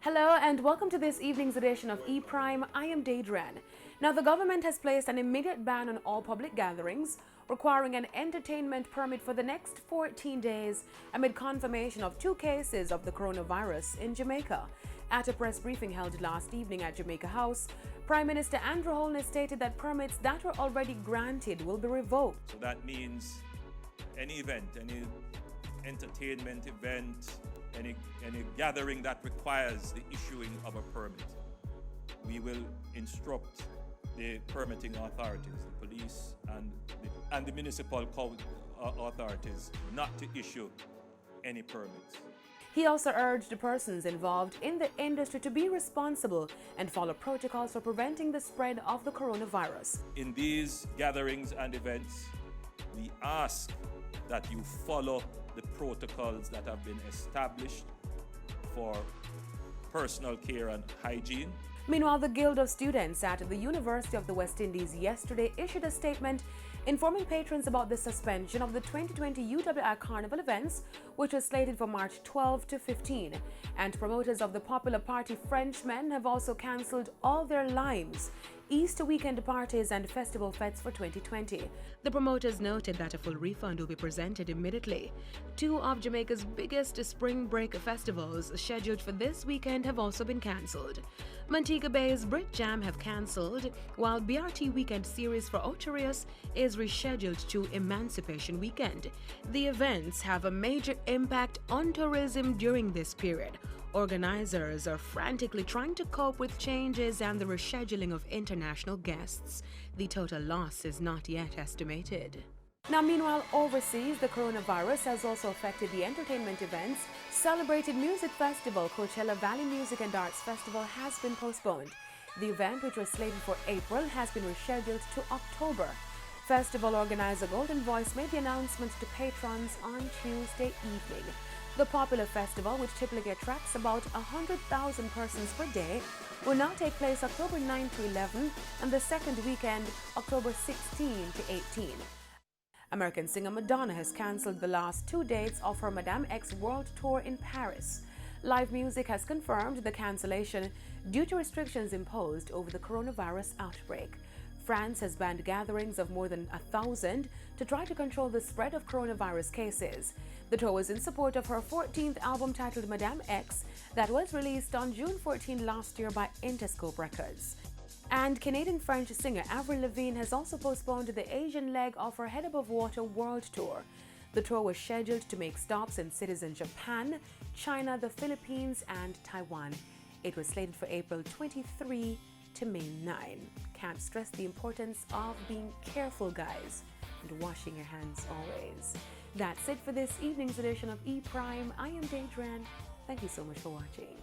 Hello and welcome to this evening's edition of E-Prime. I am Daedran. Now, the government has placed an immediate ban on all public gatherings, requiring an entertainment permit for the next 14 days amid confirmation of 2 cases of the coronavirus in Jamaica. At a press briefing held last evening at Jamaica House, Prime Minister Andrew Holness stated that permits that were already granted will be revoked. So that means any event, any entertainment event, any gathering that requires the issuing of a permit, we will instruct the permitting authorities, the police and the municipal authorities not to issue any permits. He also urged the persons involved in the industry to be responsible and follow protocols for preventing the spread of the coronavirus. In these gatherings and events, we ask that you follow the protocols that have been established for personal care and hygiene. Meanwhile, the Guild of Students at the University of the West Indies yesterday issued a statement informing patrons about the suspension of the 2020 UWI Carnival events, which was slated for March 12 to 15. And promoters of the popular party Frenchmen have also cancelled all their Limes, Easter weekend parties and festival fetes for 2020. The promoters noted that a full refund will be presented immediately. 2 of Jamaica's biggest spring break festivals scheduled for this weekend have also been cancelled. Montego Bay's Brit Jam have cancelled, while BRT Weekend Series for Ocherius is rescheduled to Emancipation Weekend. The events have a major impact on tourism during this period. Organizers are frantically trying to cope with changes and the rescheduling of international guests. The total loss is not yet estimated. Now, meanwhile, overseas, the coronavirus has also affected the entertainment events. Celebrated music festival Coachella Valley Music and Arts Festival has been postponed. The event, which was slated for April, has been rescheduled to October. Festival organizer Golden Voice made the announcement to patrons on Tuesday evening. The popular festival, which typically attracts about 100,000 persons per day, will now take place October 9 to 11 and the second weekend, October 16 to 18. American singer Madonna has cancelled the last 2 dates of her Madame X World Tour in Paris. Live Music has confirmed the cancellation due to restrictions imposed over the coronavirus outbreak. France has banned gatherings of more than 1,000 to try to control the spread of coronavirus cases. The tour was in support of her 14th album titled Madame X that was released on June 14 last year by Interscope Records. And Canadian-French singer Avril Lavigne has also postponed the Asian leg of her Head Above Water World Tour. The tour was scheduled to make stops in cities in Japan, China, the Philippines, and Taiwan. It was slated for April 23 to May 9. Can't stress the importance of being careful, guys, and washing your hands always. That's it for this evening's edition of E-Prime. I am Daedran. Thank you so much for watching.